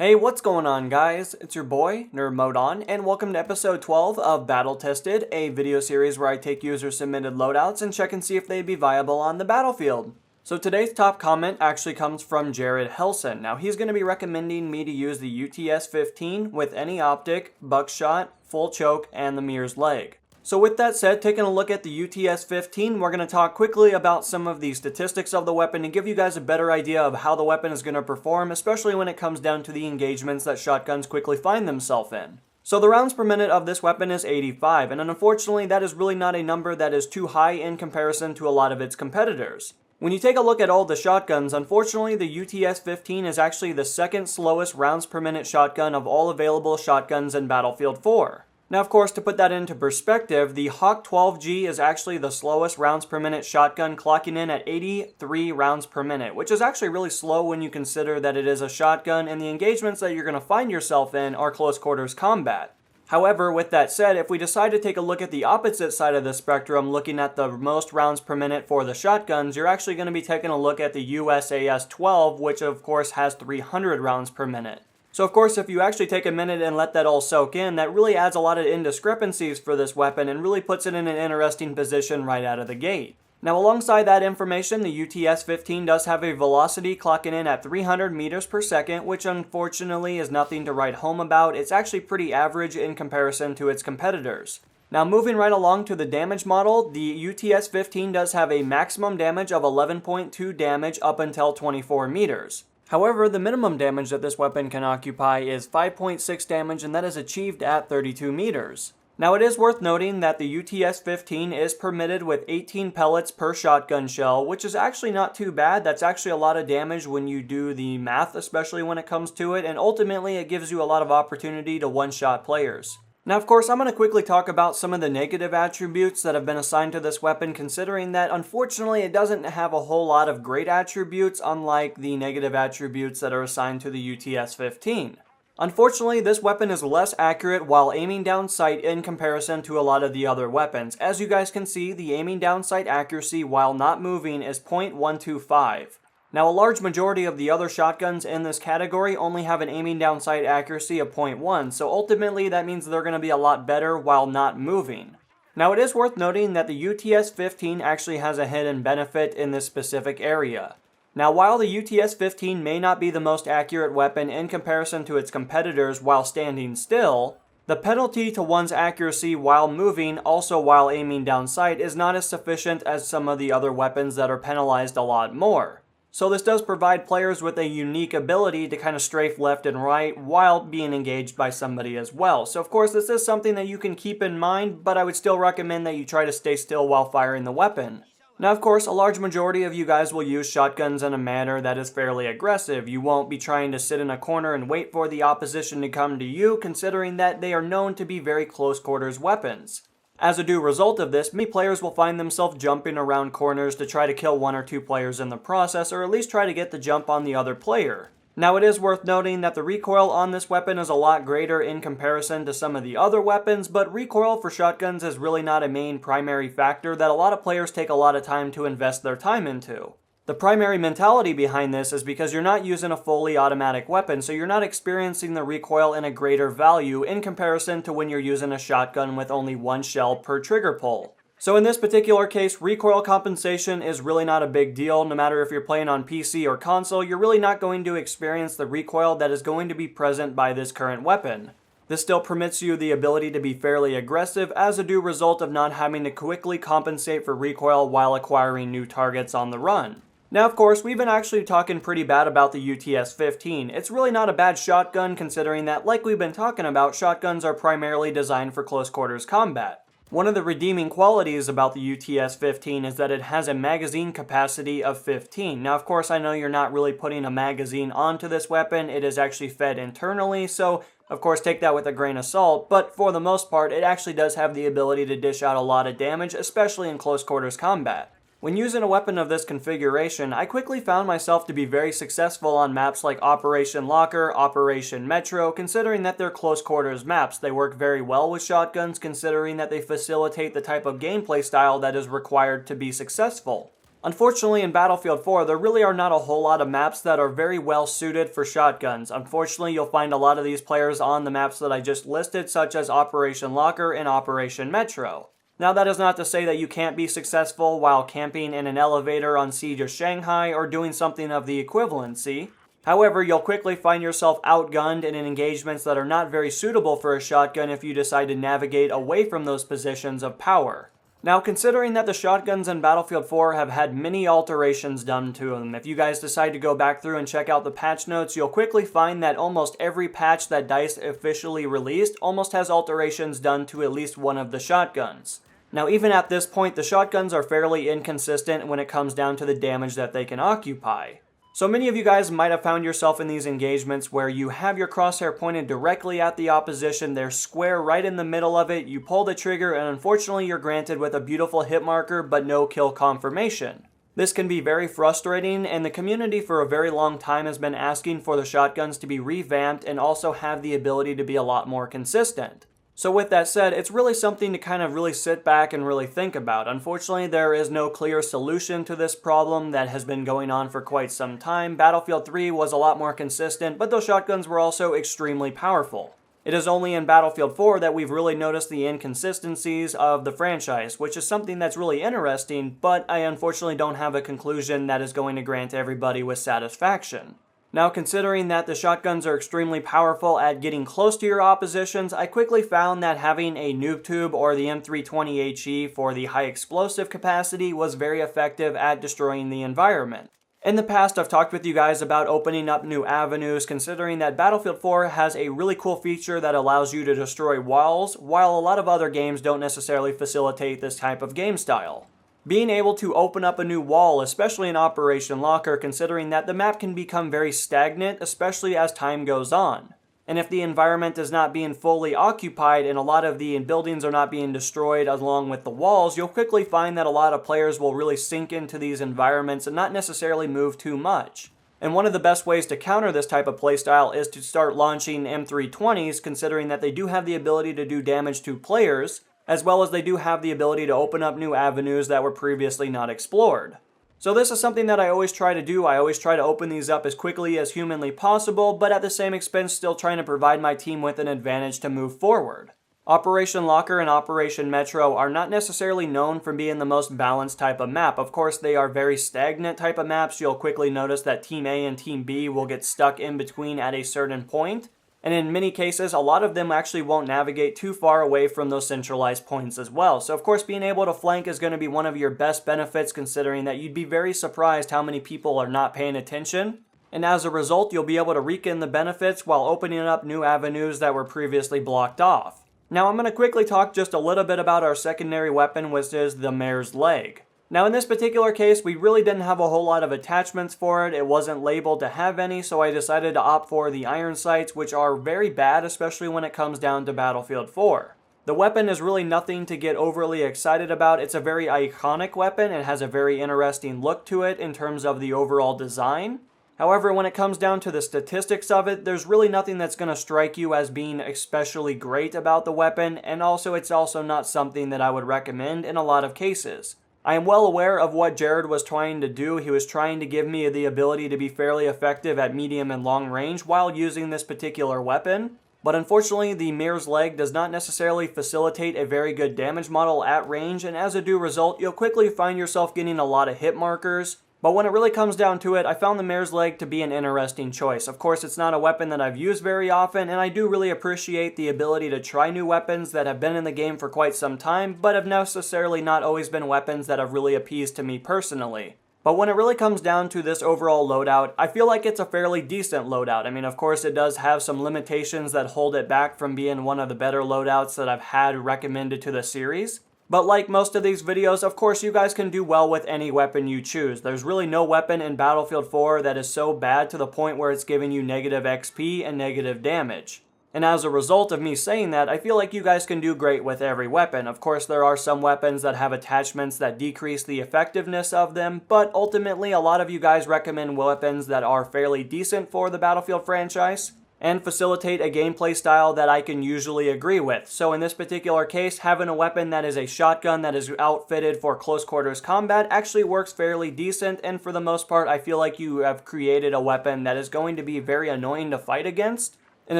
Hey, what's going on, guys? It's your boy, NerdModon, and welcome to episode 12 of Battle Tested, a video series where I take user-submitted loadouts and check and see if they'd be viable on the battlefield. So today's top comment actually comes from Jared Helsin. Now, he's going to be recommending me to use the UTS 15 with any optic, buckshot, full choke, and the mirror's leg. So with that said, taking a look at the UTS 15, we're going to talk quickly about some of the statistics of the weapon and give you guys a better idea of how the weapon is going to perform, especially when it comes down to the engagements that shotguns quickly find themselves in. So the rounds per minute of this weapon is 85, and unfortunately that is really not a number that is too high in comparison to a lot of its competitors. When you take a look at all the shotguns, unfortunately the UTS 15 is actually the second slowest rounds per minute shotgun of all available shotguns in Battlefield 4. Now, of course, to put that into perspective, the Hawk 12G is actually the slowest rounds per minute shotgun, clocking in at 83 rounds per minute, which is actually really slow when you consider that it is a shotgun and the engagements that you're going to find yourself in are close quarters combat. However, with that said, if we decide to take a look at the opposite side of the spectrum, looking at the most rounds per minute for the shotguns, you're actually going to be taking a look at the USAS 12, which of course has 300 rounds per minute. So of course, if you actually take a minute and let that all soak in, that really adds a lot of indiscrepancies for this weapon and really puts it in an interesting position right out of the gate. Now, alongside that information, the UTS 15 does have a velocity clocking in at 300 meters per second, which unfortunately is nothing to write home about. It's actually pretty average in comparison to its competitors. Now, moving right along to the damage model, the UTS 15 does have a maximum damage of 11.2 damage up until 24 meters. However, the minimum damage that this weapon can occupy is 5.6 damage, and that is achieved at 32 meters. Now, it is worth noting that the UTS 15 is permitted with 18 pellets per shotgun shell, which is actually not too bad. That's actually a lot of damage when you do the math, especially when it comes to it, and ultimately it gives you a lot of opportunity to one-shot players. Now, of course, I'm going to quickly talk about some of the negative attributes that have been assigned to this weapon, considering that, unfortunately, it doesn't have a whole lot of great attributes, unlike the negative attributes that are assigned to the UTS 15. Unfortunately, this weapon is less accurate while aiming down sight in comparison to a lot of the other weapons. As you guys can see, the aiming down sight accuracy while not moving is 0.125. Now, a large majority of the other shotguns in this category only have an aiming down sight accuracy of 0.1, so ultimately that means they're going to be a lot better while not moving. Now, it is worth noting that the UTS 15 actually has a hidden benefit in this specific area. Now, while the UTS 15 may not be the most accurate weapon in comparison to its competitors while standing still, the penalty to one's accuracy while moving, also while aiming down sight, is not as sufficient as some of the other weapons that are penalized a lot more. So this does provide players with a unique ability to kind of strafe left and right while being engaged by somebody as well. So of course this is something that you can keep in mind, but I would still recommend that you try to stay still while firing the weapon. Now, of course, a large majority of you guys will use shotguns in a manner that is fairly aggressive. You won't be trying to sit in a corner and wait for the opposition to come to you, considering that they are known to be very close quarters weapons. As a due result of this, many players will find themselves jumping around corners to try to kill one or two players in the process, or at least try to get the jump on the other player. Now, it is worth noting that the recoil on this weapon is a lot greater in comparison to some of the other weapons, but recoil for shotguns is really not a main primary factor that a lot of players take a lot of time to invest their time into. The primary mentality behind this is because you're not using a fully automatic weapon, so you're not experiencing the recoil in a greater value in comparison to when you're using a shotgun with only one shell per trigger pull. So in this particular case, recoil compensation is really not a big deal. No matter if you're playing on PC or console, you're really not going to experience the recoil that is going to be present by this current weapon. This still permits you the ability to be fairly aggressive as a due result of not having to quickly compensate for recoil while acquiring new targets on the run. Now, of course, we've been actually talking pretty bad about the UTS 15. It's really not a bad shotgun considering that, like we've been talking about, shotguns are primarily designed for close quarters combat. One of the redeeming qualities about the UTS 15 is that it has a magazine capacity of 15. Now, of course, I know you're not really putting a magazine onto this weapon. It is actually fed internally, so of course take that with a grain of salt, but for the most part, it actually does have the ability to dish out a lot of damage, especially in close quarters combat. When using a weapon of this configuration, I quickly found myself to be very successful on maps like Operation Locker, Operation Metro, considering that they're close quarters maps. They work very well with shotguns, considering that they facilitate the type of gameplay style that is required to be successful. Unfortunately, in Battlefield 4, there really are not a whole lot of maps that are very well suited for shotguns. Unfortunately, you'll find a lot of these players on the maps that I just listed, such as Operation Locker and Operation Metro. Now, that is not to say that you can't be successful while camping in an elevator on Siege of Shanghai or doing something of the equivalency. However, you'll quickly find yourself outgunned and in engagements that are not very suitable for a shotgun if you decide to navigate away from those positions of power. Now, considering that the shotguns in Battlefield 4 have had many alterations done to them, if you guys decide to go back through and check out the patch notes, you'll quickly find that almost every patch that DICE officially released almost has alterations done to at least one of the shotguns. Now, even at this point, the shotguns are fairly inconsistent when it comes down to the damage that they can occupy. So many of you guys might have found yourself in these engagements where you have your crosshair pointed directly at the opposition, they're square right in the middle of it, you pull the trigger, and unfortunately you're granted with a beautiful hit marker but no kill confirmation. This can be very frustrating, and the community for a very long time has been asking for the shotguns to be revamped and also have the ability to be a lot more consistent. So with that said, it's really something to kind of really sit back and really think about. Unfortunately, there is no clear solution to this problem that has been going on for quite some time. Battlefield 3 was a lot more consistent, but those shotguns were also extremely powerful. It is only in Battlefield 4 that we've really noticed the inconsistencies of the franchise, which is something that's really interesting, but I unfortunately don't have a conclusion that is going to grant everybody with satisfaction. Now, considering that the shotguns are extremely powerful at getting close to your oppositions, I quickly found that having a noob tube or the M320HE for the high explosive capacity was very effective at destroying the environment. In the past, I've talked with you guys about opening up new avenues, considering that Battlefield 4 has a really cool feature that allows you to destroy walls, while a lot of other games don't necessarily facilitate this type of game style. Being able to open up a new wall, especially in Operation Locker, considering that the map can become very stagnant, especially as time goes on. And if the environment is not being fully occupied and a lot of the buildings are not being destroyed along with the walls, you'll quickly find that a lot of players will really sink into these environments and not necessarily move too much. And one of the best ways to counter this type of playstyle is to start launching M320s, considering that they do have the ability to do damage to players, as well as they do have the ability to open up new avenues that were previously not explored. So this is something that I always try to do. I always try to open these up as quickly as humanly possible, but at the same expense still trying to provide my team with an advantage to move forward. Operation Locker and Operation Metro are not necessarily known for being the most balanced type of map. Of course, they are very stagnant type of maps. You'll quickly notice that Team A and Team B will get stuck in between at a certain point. And in many cases, a lot of them actually won't navigate too far away from those centralized points as well. So of course, being able to flank is going to be one of your best benefits, considering that you'd be very surprised how many people are not paying attention. And as a result, you'll be able to reap in the benefits while opening up new avenues that were previously blocked off. Now I'm going to quickly talk just a little bit about our secondary weapon, which is the mare's leg. Now in this particular case, we really didn't have a whole lot of attachments for it. It wasn't labeled to have any, so I decided to opt for the iron sights, which are very bad, especially when it comes down to Battlefield 4. The weapon is really nothing to get overly excited about. It's a very iconic weapon. It has a very interesting look to it in terms of the overall design. However, when it comes down to the statistics of it, there's really nothing that's going to strike you as being especially great about the weapon, and also it's also not something that I would recommend in a lot of cases. I am well aware of what Jared was trying to do. He was trying to give me the ability to be fairly effective at medium and long range while using this particular weapon. But unfortunately, the mare's leg does not necessarily facilitate a very good damage model at range, and as a due result, you'll quickly find yourself getting a lot of hit markers. But when it really comes down to it, I found the mare's leg to be an interesting choice. Of course, it's not a weapon that I've used very often, and I do really appreciate the ability to try new weapons that have been in the game for quite some time, but have necessarily not always been weapons that have really appeased to me personally. But when it really comes down to this overall loadout, I feel like it's a fairly decent loadout. I mean, of course, it does have some limitations that hold it back from being one of the better loadouts that I've had recommended to the series. But like most of these videos, of course, you guys can do well with any weapon you choose. There's really no weapon in Battlefield 4 that is so bad to the point where it's giving you negative XP and negative damage. And as a result of me saying that, I feel like you guys can do great with every weapon. Of course, there are some weapons that have attachments that decrease the effectiveness of them, but ultimately a lot of you guys recommend weapons that are fairly decent for the Battlefield franchise. and facilitate a gameplay style that I can usually agree with. So in this particular case, having a weapon that is a shotgun that is outfitted for close quarters combat actually works fairly decent, and for the most part, I feel like you have created a weapon that is going to be very annoying to fight against, and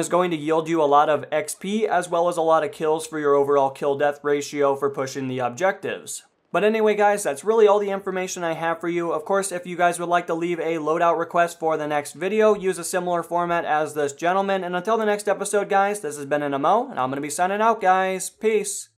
is going to yield you a lot of XP as well as a lot of kills for your overall kill-death ratio for pushing the objectives. But anyway guys, that's really all the information I have for you. Of course, if you guys would like to leave a loadout request for the next video, use a similar format as this gentleman. And until the next episode guys, this has been an MO, and I'm going to be signing out guys. Peace.